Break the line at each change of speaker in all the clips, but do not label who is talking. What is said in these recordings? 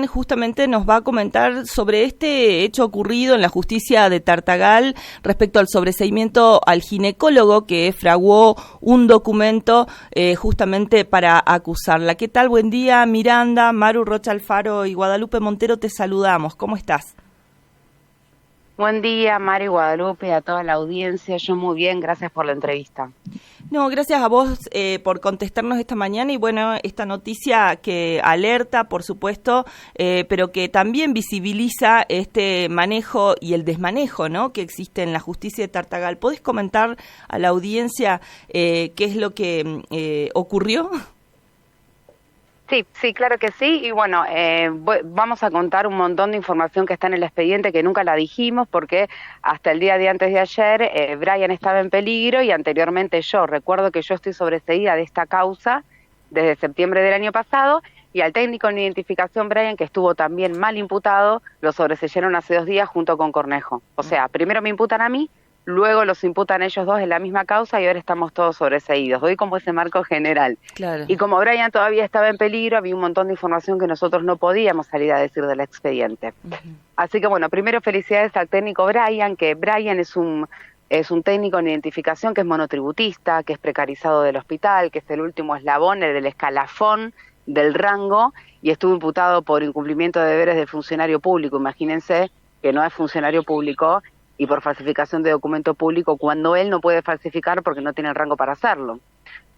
Justamente nos va a comentar sobre este hecho ocurrido en la justicia de Tartagal respecto al sobreseimiento al ginecólogo que fraguó un documento justamente para acusarla. ¿Qué tal? Buen día, Miranda, Maru Rocha Alfaro y Guadalupe Montero, te saludamos. ¿Cómo estás?
Buen día, Mari, Guadalupe, a toda la audiencia. Yo muy bien, gracias por la entrevista.
No, gracias a vos por contestarnos esta mañana y bueno, esta noticia que alerta, por supuesto, pero que también visibiliza este manejo y el desmanejo, ¿no?, que existe en la justicia de Tartagal. ¿Podés comentar a la audiencia qué es lo que ocurrió?
Sí, claro que sí. Y bueno, vamos a contar un montón de información que está en el expediente que nunca la dijimos porque hasta el día de antes de ayer Brian estaba en peligro y anteriormente yo. Recuerdo que yo estoy sobreseída de esta causa desde septiembre del año pasado y al técnico en identificación Brian, que estuvo también mal imputado, lo sobreseyeron hace 2 días junto con Cornejo. O sea, primero me imputan a mí, luego los imputan ellos dos en la misma causa y ahora estamos todos sobreseídos. Doy como ese marco general.
Claro.
Y como Brian todavía estaba en peligro, había un montón de información que nosotros no podíamos salir a decir del expediente. Así que bueno, primero felicidades al técnico Brian, que Brian es un técnico en identificación que es monotributista, que es precarizado del hospital, que es el último eslabón, el del escalafón del rango, y estuvo imputado por incumplimiento de deberes de funcionario público. Imagínense que no es funcionario público y por falsificación de documento público cuando él no puede falsificar porque no tiene el rango para hacerlo.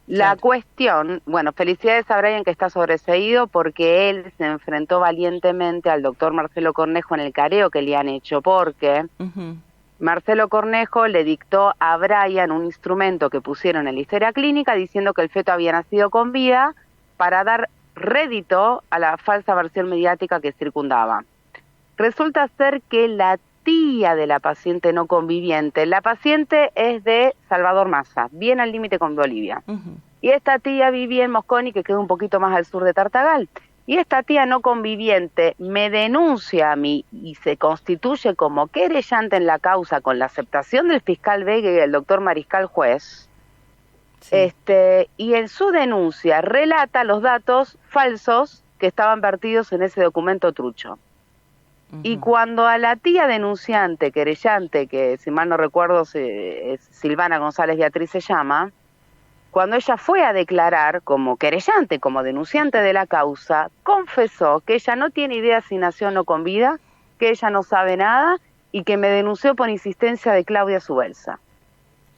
La cuestión, bueno, felicidades a Brian que está sobreseído porque él se enfrentó valientemente al doctor Marcelo Cornejo en el careo que le han hecho porque Marcelo Cornejo le dictó a Brian un instrumento que pusieron en la historia clínica diciendo que el feto había nacido con vida para dar rédito a la falsa versión mediática que circundaba. Resulta ser que la tía de la paciente no conviviente, la paciente es de Salvador Massa, bien al límite con Bolivia, y esta tía vivía en Mosconi, que queda un poquito más al sur de Tartagal, y esta tía no conviviente me denuncia a mí y se constituye como querellante en la causa con la aceptación del fiscal Vega y el doctor Mariscal Juez, y en su denuncia relata los datos falsos que estaban vertidos en ese documento trucho. Y cuando a la tía denunciante, querellante, que si mal no recuerdo es Silvana González Beatriz se llama, cuando ella fue a declarar como querellante, como denunciante de la causa, confesó que ella no tiene idea si nació o no con vida, que ella no sabe nada y que me denunció por insistencia de Claudia Subelsa.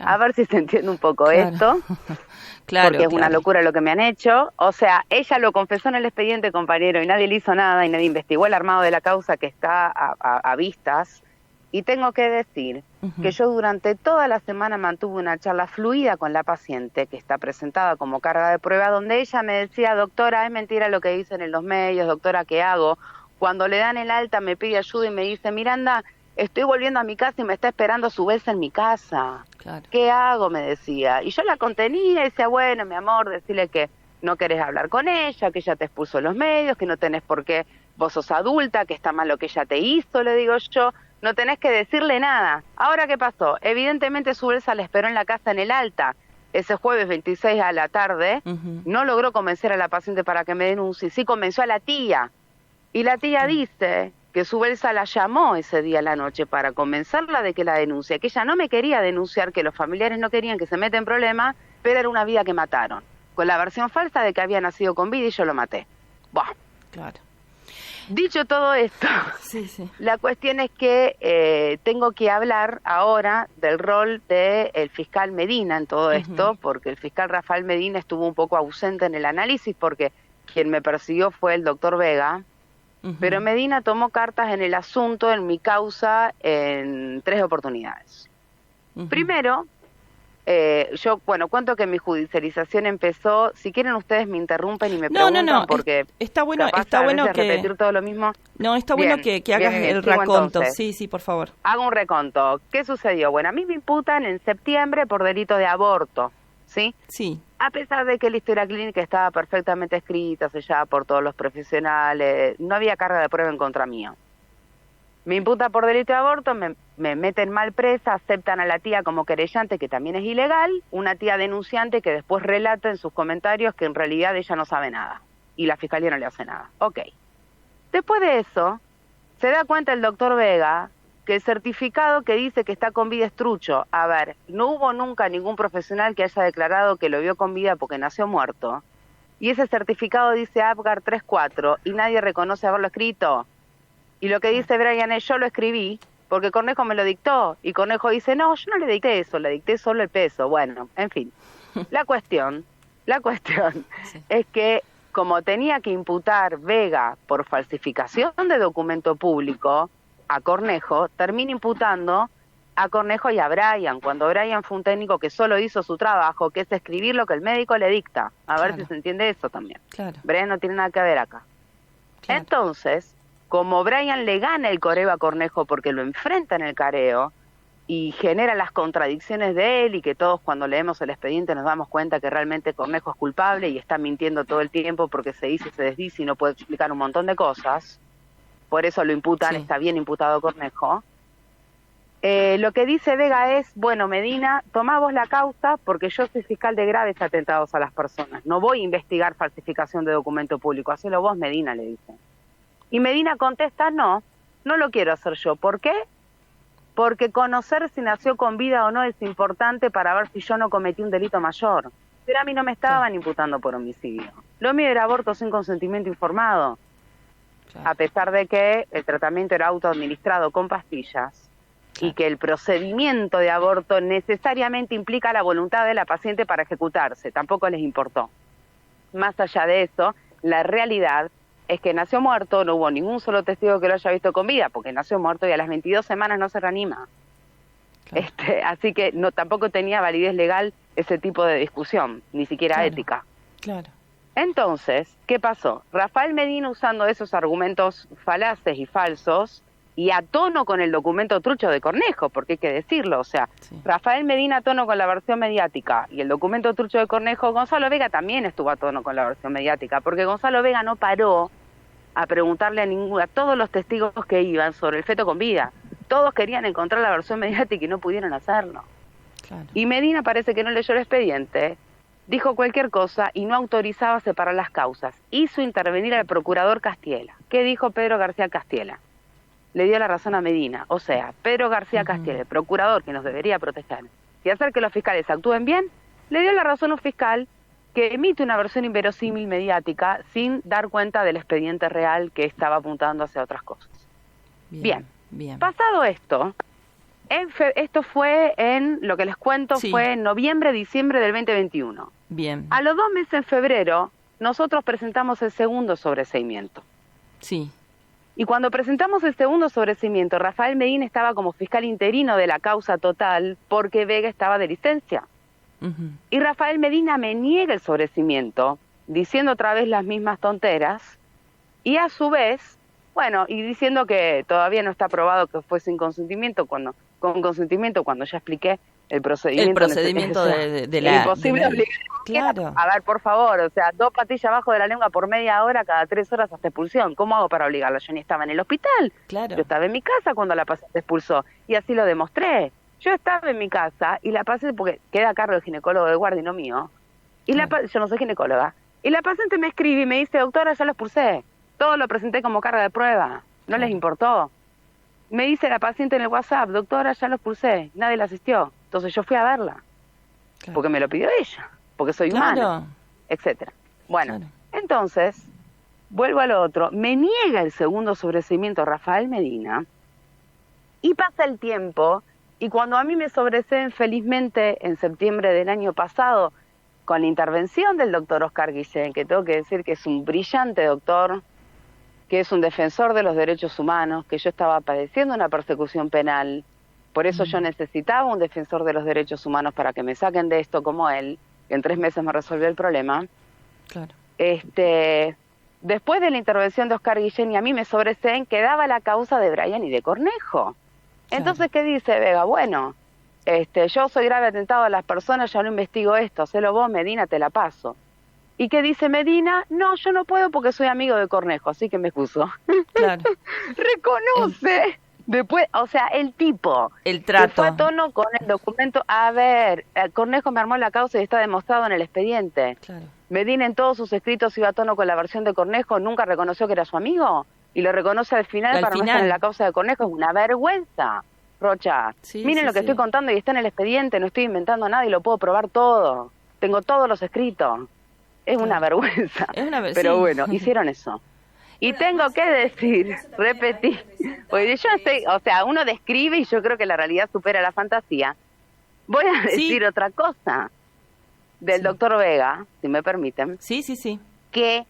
A ver si se entiende un poco esto, porque es una locura lo que me han hecho. O sea, ella lo confesó en el expediente, compañero, y nadie le hizo nada y nadie investigó el armado de la causa que está a vistas. Y tengo que decir que yo durante toda la semana mantuve una charla fluida con la paciente, que está presentada como carga de prueba, donde ella me decía, doctora, es mentira lo que dicen en los medios, doctora, ¿qué hago? Cuando le dan el alta me pide ayuda y me dice, Miranda, estoy volviendo a mi casa y me está esperando su vez en mi casa. Claro. ¿Qué hago? Me decía. Y yo la contenía y decía, bueno, mi amor, decirle que no querés hablar con ella, que ella te expuso en los medios, que no tenés por qué, vos sos adulta, que está mal lo que ella te hizo, le digo yo, no tenés que decirle nada. Ahora, ¿qué pasó? Evidentemente Subelsa la esperó en la casa en el alta, ese jueves 26 a la tarde, no logró convencer a la paciente para que me denuncie, sí convenció a la tía. Y la tía dice que Subelsa la llamó ese día a la noche para convencerla de que la denuncie, que ella no me quería denunciar, que los familiares no querían que se meta en problemas, pero era una vida que mataron, con la versión falsa de que había nacido con vida y yo lo maté. Buah.
Claro.
Dicho todo esto, la cuestión es que tengo que hablar ahora del rol del fiscal Medina en todo esto, porque el fiscal Rafael Medina estuvo un poco ausente en el análisis, porque quien me persiguió fue el doctor Vega, pero Medina tomó cartas en el asunto, en mi causa, en 3 oportunidades. Primero, yo, bueno, cuento que mi judicialización empezó, si quieren ustedes me interrumpen y me preguntan, porque
está bueno que
repetir todo lo mismo.
No, está bueno que hagas el raconto. Entonces. Sí, por favor.
Hago un reconto. ¿Qué sucedió? Bueno, a mí me imputan en septiembre por delito de aborto, ¿sí?
Sí.
A pesar de que la historia clínica estaba perfectamente escrita, sellada por todos los profesionales, no había carga de prueba en contra mío. Me imputa por delito de aborto, me meten mal presa, aceptan a la tía como querellante, que también es ilegal, una tía denunciante que después relata en sus comentarios que en realidad ella no sabe nada y la fiscalía no le hace nada. Ok. Después de eso, se da cuenta el doctor Vega que el certificado que dice que está con vida es trucho. A ver, no hubo nunca ningún profesional que haya declarado que lo vio con vida porque nació muerto. Y ese certificado dice Apgar 34 y nadie reconoce haberlo escrito. Y lo que dice Brian es, yo lo escribí porque Cornejo me lo dictó. Y Cornejo dice, no, yo no le dicté eso, le dicté solo el peso. Bueno, en fin. La cuestión sí, es que como tenía que imputar Vega por falsificación de documento público a Cornejo, termina imputando a Cornejo y a Brian, cuando Brian fue un técnico que solo hizo su trabajo, que es escribir lo que el médico le dicta. A ver si se entiende eso también. Claro. Brian no tiene nada que ver acá. Claro. Entonces, como Brian le gana el coreo a Cornejo porque lo enfrenta en el careo y genera las contradicciones de él y que todos cuando leemos el expediente nos damos cuenta que realmente Cornejo es culpable y está mintiendo todo el tiempo porque se dice, se desdice y no puede explicar un montón de cosas, por eso lo imputan, sí, está bien imputado Cornejo. Lo que dice Vega es, bueno, Medina, tomá vos la causa porque yo soy fiscal de graves atentados a las personas. No voy a investigar falsificación de documento público. Hacelo vos, Medina, le dice. Y Medina contesta, no lo quiero hacer yo. ¿Por qué? Porque conocer si nació con vida o no es importante para ver si yo no cometí un delito mayor. Pero a mí no me estaban imputando por homicidio. Lo mío era aborto sin consentimiento informado. Claro. A pesar de que el tratamiento era autoadministrado con pastillas. Y que el procedimiento de aborto necesariamente implica la voluntad de la paciente para ejecutarse. Tampoco les importó. Más allá de eso, la realidad es que nació muerto, no hubo ningún solo testigo que lo haya visto con vida, porque nació muerto y a las 22 semanas no se reanima. Claro. Así que no tampoco tenía validez legal ese tipo de discusión, ni siquiera claro, ética. Claro. Entonces, ¿qué pasó? Rafael Medina, usando esos argumentos falaces y falsos, y a tono con el documento trucho de Cornejo, porque hay que decirlo, o sea, sí, Rafael Medina a tono con la versión mediática y el documento trucho de Cornejo, Gonzalo Vega también estuvo a tono con la versión mediática, porque Gonzalo Vega no paró a preguntarle a todos los testigos que iban sobre el feto con vida. Todos querían encontrar la versión mediática y no pudieron hacerlo. Claro. Y Medina parece que no leyó el expediente, dijo cualquier cosa y no autorizaba separar las causas. Hizo intervenir al procurador Castiela. ¿Qué dijo Pedro García Castiela? Le dio la razón a Medina. O sea, Pedro García Castiela, el procurador que nos debería proteger y hacer que los fiscales actúen bien, le dio la razón a un fiscal que emite una versión inverosímil mediática sin dar cuenta del expediente real que estaba apuntando hacia otras cosas. Bien. Pasado esto, esto fue en, lo que les cuento, sí, fue en noviembre, diciembre del 2021. Bien. A los 2 meses, en febrero, nosotros presentamos el segundo sobreseimiento. Sí. Y cuando presentamos el segundo sobreseimiento, Rafael Medina estaba como fiscal interino de la causa total porque Vega estaba de licencia. Y Rafael Medina me niega el sobreseimiento, diciendo otra vez las mismas tonteras, y a su vez, bueno, y diciendo que todavía no está probado que fue sin consentimiento, cuando ya expliqué el procedimiento de la... Imposible obligar. Claro. A ver, por favor, o sea, 2 patillas abajo de la lengua por media hora, cada 3 horas hasta expulsión. ¿Cómo hago para obligarla? Yo ni estaba en el hospital. Claro. Yo estaba en mi casa cuando la paciente expulsó, y así lo demostré. Yo estaba en mi casa y la paciente, porque queda a cargo del ginecólogo de guardia y no mío, y yo no soy ginecóloga, y la paciente me escribe y me dice, doctora, ya lo expulsé. Todo lo presenté como carga de prueba. No les importó. Me dice la paciente en el WhatsApp, doctora, ya lo expulsé. Nadie la asistió. Entonces yo fui a verla. Claro. Porque me lo pidió ella. Porque soy humana. Etcétera. Bueno, entonces, vuelvo a lo otro. Me niega el segundo sobreseimiento Rafael Medina. Y pasa el tiempo. Y cuando a mí me sobreseen felizmente en septiembre del año pasado, con la intervención del doctor Oscar Guillén, que tengo que decir que es un brillante doctor, que es un defensor de los derechos humanos, que yo estaba padeciendo una persecución penal, por eso yo necesitaba un defensor de los derechos humanos para que me saquen de esto como él, que en 3 meses me resolvió el problema. Claro. Después de la intervención de Oscar Guillén y a mí me sobreseen, quedaba la causa de Brian y de Cornejo. Claro. Entonces, ¿qué dice Vega? Bueno, yo soy grave atentado a las personas, ya no investigo esto, hacelo vos, Medina, te la paso. ¿Y qué dice Medina? No, yo no puedo porque soy amigo de Cornejo, así que me excuso. Claro. Reconoce. Después, o sea, el tipo. El trato. Que fue a tono con el documento. A ver, Cornejo me armó la causa y está demostrado en el expediente. Claro. Medina en todos sus escritos iba a tono con la versión de Cornejo, nunca reconoció que era su amigo. y lo reconoce al final para no estar en la causa de Cornejo. Es una vergüenza, Rocha. Miren lo que estoy contando y está en el expediente, no estoy inventando nada y lo puedo probar todo. Tengo todos los escritos. Es una vergüenza. Pero bueno, hicieron eso. Y tengo que decir, repetir, porque yo estoy, o sea, uno describe y yo creo que la realidad supera la fantasía. Voy a decir otra cosa del doctor Vega, si me permiten.
Sí.
Que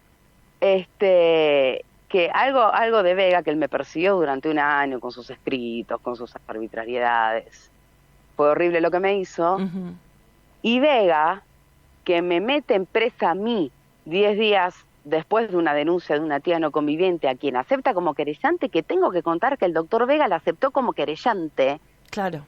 que algo de Vega, que él me persiguió durante un año con sus escritos, con sus arbitrariedades. Fue horrible lo que me hizo. Y Vega, que me mete en presa a mí 10 días después de una denuncia de una tía no conviviente a quien acepta como querellante, que tengo que contar que el doctor Vega la aceptó como querellante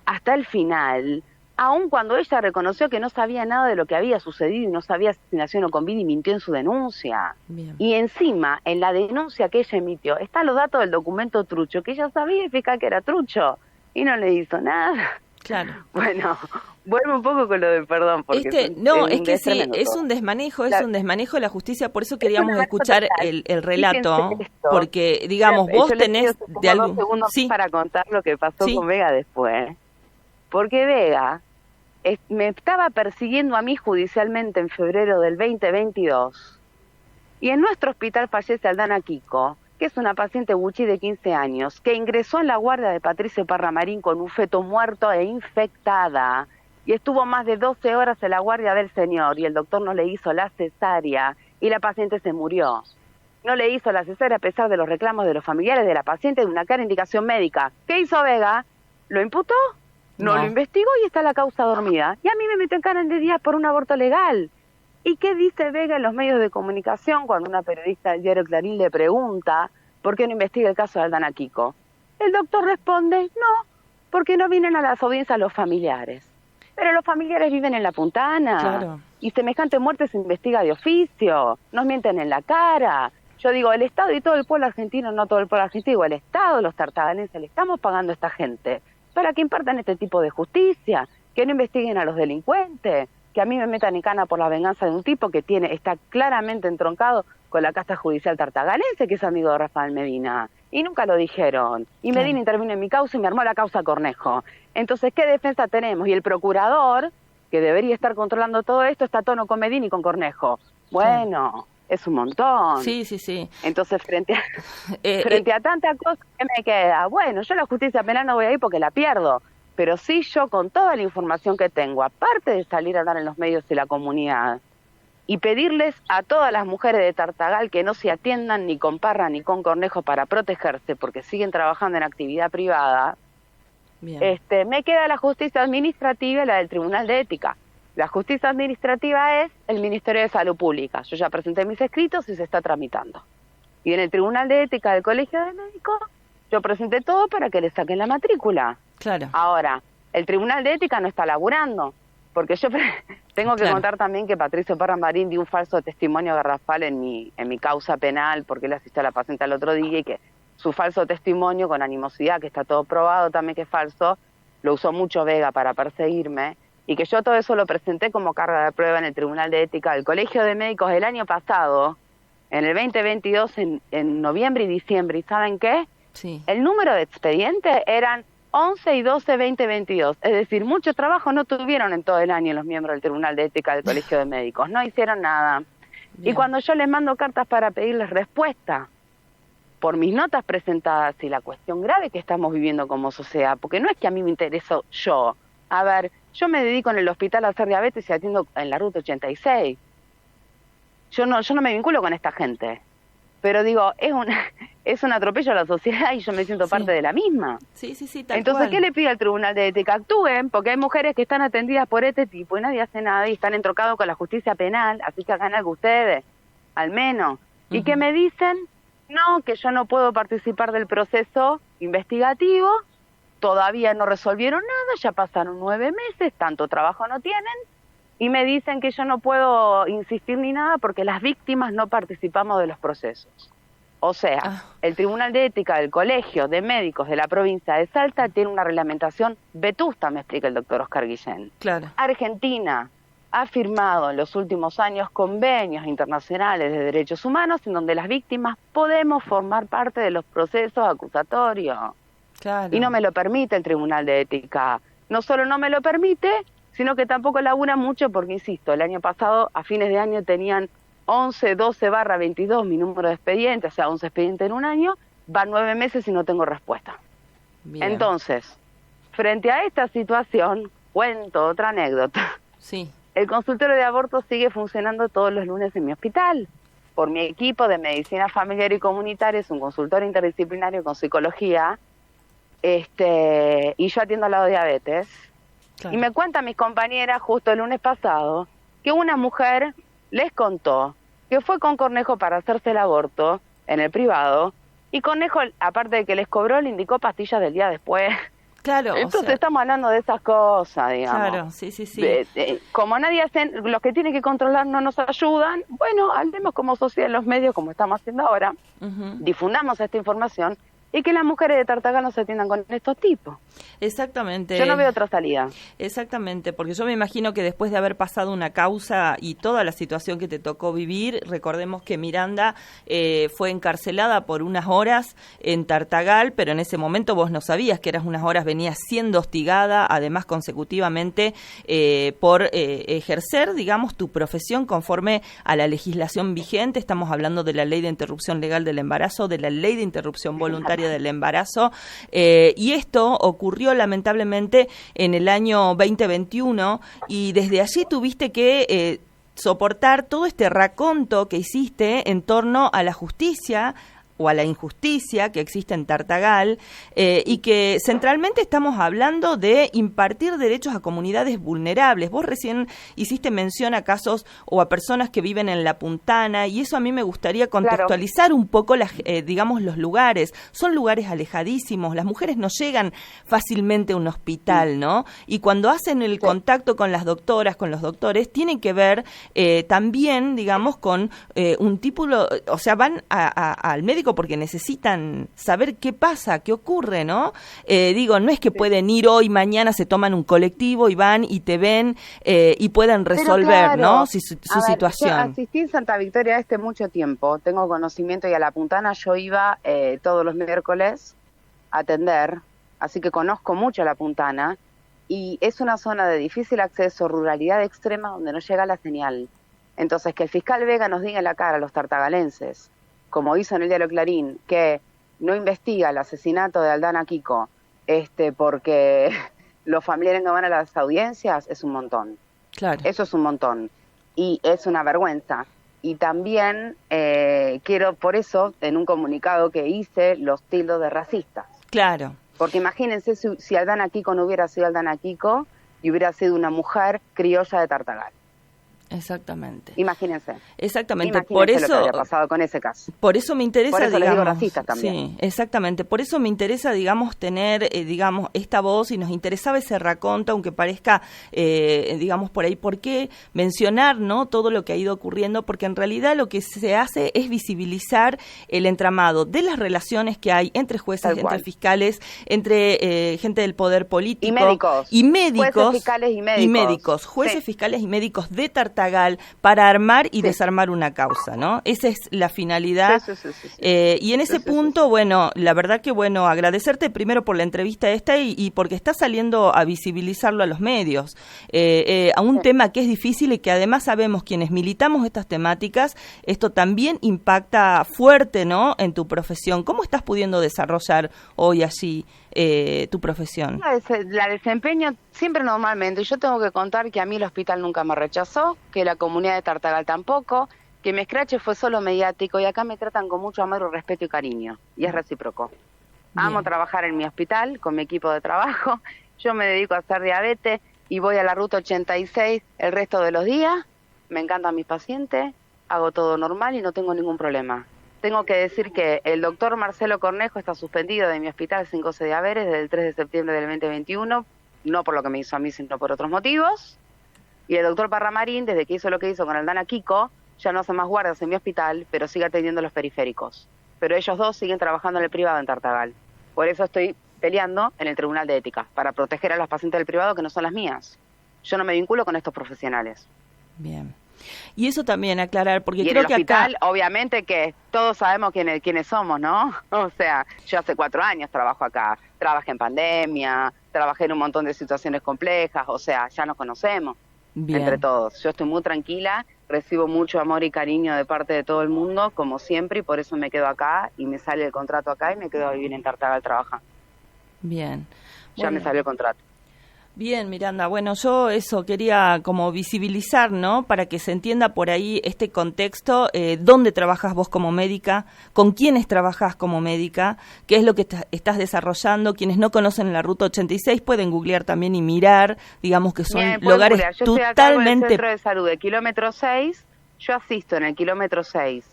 hasta el final, aun cuando ella reconoció que no sabía nada de lo que había sucedido y no sabía si nació no convive y mintió en su denuncia. Bien. Y encima, en la denuncia que ella emitió, están los datos del documento trucho, que ella sabía fiscal que era trucho, y no le hizo nada.
Claro.
Bueno, vuelvo un poco con lo de perdón. Porque
es que sí, es un desmanejo, un desmanejo de la justicia, por eso queríamos escuchar el relato, porque, digamos, vos tenés...
de algún segundos para contar lo que pasó con Vega después, porque Vega me estaba persiguiendo a mí judicialmente en febrero del 2022, y en nuestro hospital fallece Aldana Kiko, que es una paciente Gucci de 15 años, que ingresó en la guardia de Patricio Parramarín con un feto muerto e infectada, y estuvo más de 12 horas en la guardia del señor, y el doctor no le hizo la cesárea, y la paciente se murió. No le hizo la cesárea a pesar de los reclamos de los familiares de la paciente de una clara indicación médica. ¿Qué hizo Vega? ¿Lo imputó? No lo investigó y está la causa dormida. Y a mí me metió en cana de día por un aborto legal. ¿Y qué dice Vega en los medios de comunicación cuando una periodista del diario Clarín le pregunta por qué no investiga el caso de Aldana Kiko? El doctor responde, no, porque no vienen a las audiencias los familiares. Pero los familiares viven en la Puntana, y semejante muerte se investiga de oficio, nos mienten en la cara. Yo digo, el Estado y todo el pueblo argentino, no todo el pueblo argentino, digo, el Estado, los tartaganenses, le estamos pagando a esta gente para que impartan este tipo de justicia, que no investiguen a los delincuentes, que a mí me metan en cana por la venganza de un tipo que está claramente entroncado con la casta judicial tartaganense, que es amigo de Rafael Medina, y nunca lo dijeron, y Medina intervino en mi causa y me armó la causa Cornejo. Entonces, ¿qué defensa tenemos? Y el procurador, que debería estar controlando todo esto, está a tono con Medina y con Cornejo. Bueno, es un montón.
Sí.
Entonces, frente a tanta cosa, ¿qué me queda? Bueno, yo a la justicia penal no voy a ir porque la pierdo, pero sí yo con toda la información que tengo, aparte de salir a hablar en los medios y la comunidad, y pedirles a todas las mujeres de Tartagal que no se atiendan ni con Parra ni con Cornejo para protegerse, porque siguen trabajando en actividad privada. Bien. Me queda la justicia administrativa y la del Tribunal de Ética. La justicia administrativa es el Ministerio de Salud Pública. Yo ya presenté mis escritos y se está tramitando. Y en el Tribunal de Ética del Colegio de Médicos, yo presenté todo para que le saquen la matrícula.
Claro.
Ahora, el Tribunal de Ética no está laburando, porque yo tengo que contar también que Patricio Parramarín dio un falso testimonio garrafal en mi causa penal, porque él asistió a la paciente el otro día y que su falso testimonio con animosidad, que está todo probado también que es falso, lo usó mucho Vega para perseguirme, y que yo todo eso lo presenté como carga de prueba en el Tribunal de Ética del Colegio de Médicos el año pasado, en el 2022, en noviembre y diciembre. ¿Y saben qué?
Sí.
El número de expedientes eran 11 y 12, 2022. Es decir, mucho trabajo no tuvieron en todo el año los miembros del Tribunal de Ética del Colegio de Médicos. No hicieron nada. Bien. Y cuando yo les mando cartas para pedirles respuesta por mis notas presentadas y la cuestión grave que estamos viviendo como sociedad, porque no es que a mí me intereso yo. A ver, yo me dedico en el hospital a hacer diabetes y atiendo en la ruta 86. Yo no me vinculo con esta gente. Pero digo, es un atropello a la sociedad y yo me siento parte de la misma.
Sí, tal
Entonces,
cual.
¿qué le pido al Tribunal de Ética? Actúen, porque hay mujeres que están atendidas por este tipo y nadie hace nada y están entroncados con la justicia penal, así que hagan algo ustedes, al menos. Y que me dicen, no, que yo no puedo participar del proceso investigativo, todavía no resolvieron nada, ya pasaron 9 meses, tanto trabajo no tienen, y me dicen que yo no puedo insistir ni nada porque las víctimas no participamos de los procesos. O sea, el Tribunal de Ética del Colegio de Médicos de la provincia de Salta tiene una reglamentación vetusta, me explica el doctor Oscar Guillén.
Claro.
Argentina, ha firmado en los últimos años convenios internacionales de derechos humanos en donde las víctimas podemos formar parte de los procesos acusatorios.
Claro.
Y no me lo permite el Tribunal de Ética. No solo no me lo permite, sino que tampoco labura mucho porque, insisto, el año pasado, a fines de año, tenían 11/12/22 mi número de expedientes, o sea, 11 expedientes en un año, van 9 meses y no tengo respuesta. Bien. Entonces, frente a esta situación, cuento otra anécdota.
Sí.
El consultorio de aborto sigue funcionando todos los lunes en mi hospital. Por mi equipo de medicina familiar y comunitaria, es un consultorio interdisciplinario con psicología, y yo atiendo al lado de diabetes. Claro. Y me cuentan mis compañeras justo el lunes pasado que una mujer les contó que fue con Cornejo para hacerse el aborto en el privado, y Cornejo, aparte de que les cobró, le indicó pastillas del día después.
Claro.
Entonces estamos hablando de esas cosas, digamos.
Claro, sí.
Como nadie hacen, los que tienen que controlar no nos ayudan, bueno, hablemos como sociedad en los medios, como estamos haciendo ahora, difundamos esta información y que las mujeres de Tartagal no se atiendan con estos tipos.
Exactamente.
Yo no veo otra salida.
Exactamente, porque yo me imagino que después de haber pasado una causa y toda la situación que te tocó vivir, recordemos que Miranda fue encarcelada por unas horas en Tartagal, pero en ese momento vos no sabías que eras unas horas, venías siendo hostigada, además consecutivamente, por ejercer, digamos, tu profesión conforme a la legislación vigente. Estamos hablando de la Ley de Interrupción Legal del Embarazo, de la Ley de Interrupción Voluntaria del Embarazo, y esto ocurrió lamentablemente en el año 2021, y desde allí tuviste que soportar todo este raconto que hiciste en torno a la justicia o a la injusticia que existe en Tartagal, y que centralmente estamos hablando de impartir derechos a comunidades vulnerables. Vos recién hiciste mención a casos o a personas que viven en La Puntana, y eso a mí me gustaría contextualizar un poco digamos, los lugares. Son lugares alejadísimos, las mujeres no llegan fácilmente a un hospital, ¿no? Y cuando hacen el contacto con las doctoras, con los doctores, tienen que ver también, digamos, con un título, o sea, van al médico porque necesitan saber qué pasa, qué ocurre, ¿no? No es que pueden ir hoy, mañana se toman un colectivo y van y te ven y pueden resolver, ¿no? Su situación.
Yo asistí en Santa Victoria mucho tiempo, tengo conocimiento, y a La Puntana yo iba todos los miércoles a atender, así que conozco mucho La Puntana, y es una zona de difícil acceso, ruralidad extrema, donde no llega la señal. Entonces, que el fiscal Vega nos diga en la cara a los tartagalenses, como hizo en el diario Clarín, que no investiga el asesinato de Aldana Kiko, porque los familiares no van a las audiencias, es un montón.
Claro.
Eso es un montón. Y es una vergüenza. Y también quiero, por eso, en un comunicado que hice, los tildos de racistas.
Claro.
Porque imagínense si Aldana Kiko no hubiera sido Aldana Kiko y hubiera sido una mujer criolla de Tartagal.
Exactamente.
Imagínense.
Exactamente.
Por eso lo que había pasado con ese caso.
Por eso me interesa,
por eso
digamos,
les digo racistas también.
Sí, exactamente. Por eso me interesa, digamos, tener, digamos, esta voz, y nos interesaba ese raconto, aunque parezca, digamos, por ahí, ¿por qué mencionar, no, todo lo que ha ido ocurriendo? Porque en realidad lo que se hace es visibilizar el entramado de las relaciones que hay entre jueces, entre fiscales, entre gente del poder político
y médicos.
Jueces, fiscales y médicos. Jueces, fiscales y médicos de Tartagal, para armar y desarmar una causa, ¿no? Esa es la finalidad. Y en ese punto, bueno, la verdad que, bueno, agradecerte primero por la entrevista esta y porque está saliendo a visibilizarlo a los medios, a un tema que es difícil y que además sabemos quienes militamos estas temáticas, esto también impacta fuerte, ¿no?, en tu profesión. ¿Cómo estás pudiendo desarrollar hoy allí tu profesión?
La desempeño siempre normalmente. Yo tengo que contar que a mí el hospital nunca me rechazó, que la comunidad de Tartagal tampoco, que mi escrache fue solo mediático, y acá me tratan con mucho amor, respeto y cariño, y es recíproco. Bien. Amo trabajar en mi hospital con mi equipo de trabajo. Yo me dedico a hacer diabetes y voy a la ruta 86 el resto de los días. Me encantan mis pacientes, hago todo normal y no tengo ningún problema. Tengo que decir que el doctor Marcelo Cornejo está suspendido de mi hospital 5C de Averes desde el 3 de septiembre del 2021, no por lo que me hizo a mí, sino por otros motivos. Y el doctor Parramarín, desde que hizo lo que hizo con Aldana Kiko, ya no hace más guardias en mi hospital, pero sigue atendiendo los periféricos. Pero ellos dos siguen trabajando en el privado en Tartagal. Por eso estoy peleando en el Tribunal de Ética, para proteger a las pacientes del privado que no son las mías. Yo no me vinculo con estos profesionales.
Bien. Y eso también aclarar, porque
y
creo
en el
que
hospital,
acá...
obviamente que todos sabemos quiénes somos, ¿no? O sea, yo hace 4 años trabajo acá, trabajé en pandemia, trabajé en un montón de situaciones complejas, o sea, ya nos conocemos entre todos. Yo estoy muy tranquila, recibo mucho amor y cariño de parte de todo el mundo, como siempre, y por eso me quedo acá, y me sale el contrato acá, y me quedo a vivir en Tartagal trabajando.
Bien.
Ya me salió el contrato.
Bien, Miranda, bueno, yo eso quería como visibilizar, ¿no? Para que se entienda por ahí este contexto, dónde trabajas vos como médica, con quiénes trabajás como médica, qué es lo que estás desarrollando. Quienes no conocen la Ruta 86 pueden googlear también y mirar, digamos que son lugares
yo
totalmente...
estoy a cargo del Centro de Salud de kilómetro 6, yo asisto en el kilómetro 6,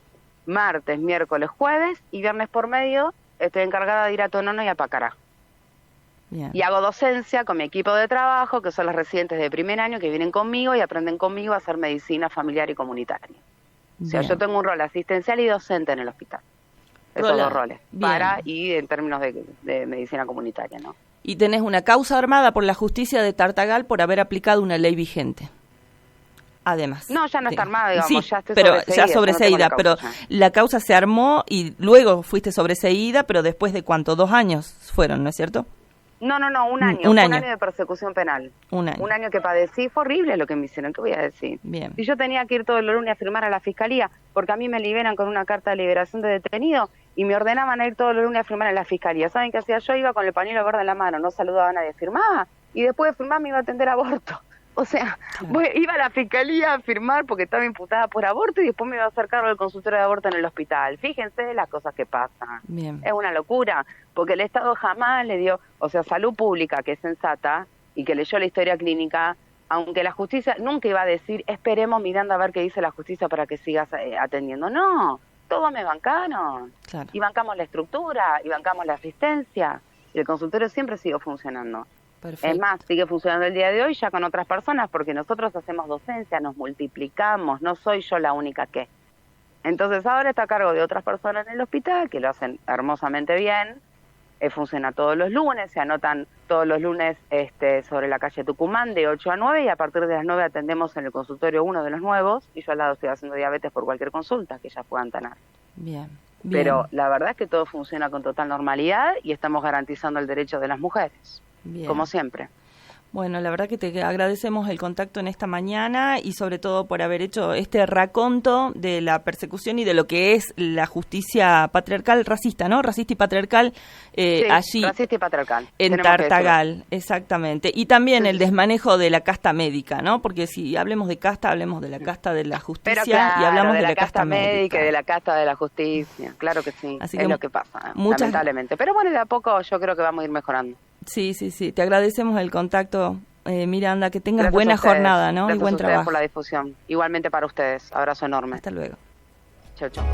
martes, miércoles, jueves, y viernes por medio estoy encargada de ir a Tonono y a Pacará.
Bien.
Y hago docencia con mi equipo de trabajo, que son los residentes de primer año que vienen conmigo y aprenden conmigo a hacer medicina familiar y comunitaria. O sea, yo tengo un rol asistencial y docente en el hospital. Esos 2 roles. Para y en términos de medicina comunitaria, ¿no?
Y tenés una causa armada por la justicia de Tartagal por haber aplicado una ley vigente. Además.
No, ya no está armada, digamos,
sí,
ya estoy
pero
sobreseída.
Ya sobreseída, pero la causa se armó y luego fuiste sobreseída, pero después de ¿cuánto? 2 años fueron, ¿no es cierto?
No, 1 año. Un año de persecución penal. Un año que padecí. Fue horrible lo que me hicieron. ¿Qué voy a decir?
Bien.
Y yo tenía que ir todos los lunes a firmar a la fiscalía, porque a mí me liberan con una carta de liberación de detenido y me ordenaban a ir todos los lunes a firmar a la fiscalía. ¿Saben qué hacía? Yo iba con el pañuelo verde en la mano, no saludaba a nadie, firmaba y después de firmar me iba a atender aborto. O sea, iba a la fiscalía a firmar porque estaba imputada por aborto y después me iba a hacer cargo del consultorio de aborto en el hospital. Fíjense las cosas que pasan.
Bien.
Es una locura, porque el Estado jamás le dio, o sea, salud pública, que es sensata y que leyó la historia clínica, aunque la justicia nunca iba a decir, esperemos Miranda a ver qué dice la justicia para que sigas atendiendo. No, todos me bancaron.
Claro.
Y bancamos la estructura, y bancamos la asistencia, y el consultorio siempre siguió funcionando.
Perfecto.
Es más, sigue funcionando el día de hoy ya con otras personas, porque nosotros hacemos docencia, nos multiplicamos, no soy yo la única que. Entonces ahora está a cargo de otras personas en el hospital, que lo hacen hermosamente bien, funciona todos los lunes, se anotan todos los lunes sobre la calle Tucumán de 8 a 9, y a partir de las 9 atendemos en el consultorio uno de los nuevos, y yo al lado estoy haciendo diabetes por cualquier consulta que ellas puedan tener.
Bien.
Pero la verdad es que todo funciona con total normalidad y estamos garantizando el derecho de las mujeres. Bien. Como siempre.
Bueno, la verdad que te agradecemos el contacto en esta mañana y sobre todo por haber hecho este raconto de la persecución y de lo que es la justicia patriarcal racista, ¿no? Racista y patriarcal
sí,
allí.
Racista y patriarcal.
En Tartagal, exactamente. Y también el desmanejo de la casta médica, ¿no? Porque si hablemos de casta, hablemos de la casta de la justicia.
Pero claro,
y hablamos
de la casta médica y de la casta de la justicia. Claro que sí, así es lo que pasa, lamentablemente. Pero bueno, de a poco yo creo que vamos a ir mejorando.
Sí, te agradecemos el contacto, Miranda, que tengas buena jornada, ¿no?
Gracias
y buen
a ustedes
trabajo.
por la difusión. Igualmente para ustedes. Abrazo enorme.
Hasta luego.
Chau, chau.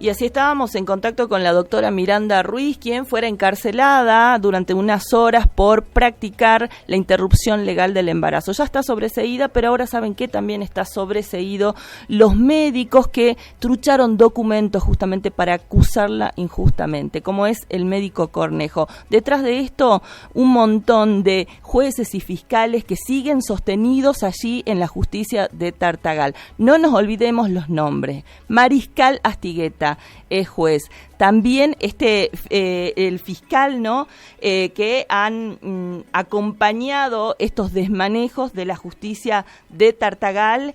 Y así estábamos en contacto con la doctora Miranda Ruiz, quien fuera encarcelada durante unas horas por practicar la interrupción legal del embarazo. Ya está sobreseída, pero ahora saben que también está sobreseído los médicos que trucharon documentos justamente para acusarla injustamente, como es el médico Cornejo. Detrás de esto, un montón de jueces y fiscales que siguen sostenidos allí en la justicia de Tartagal. No nos olvidemos los nombres. Mariscal Astigueta es juez. También el fiscal, ¿no? Que han acompañado estos desmanejos de la justicia de Tartagal,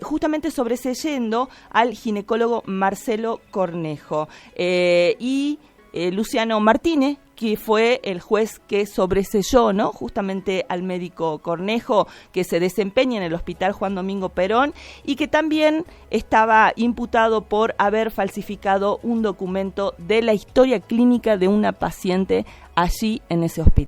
justamente sobreseyendo al ginecólogo Marcelo Cornejo y Luciano Martínez, que fue el juez que sobreseyó, ¿no? Justamente al médico Cornejo, que se desempeña en el Hospital Juan Domingo Perón y que también estaba imputado por haber falsificado un documento de la historia clínica de una paciente allí en ese hospital.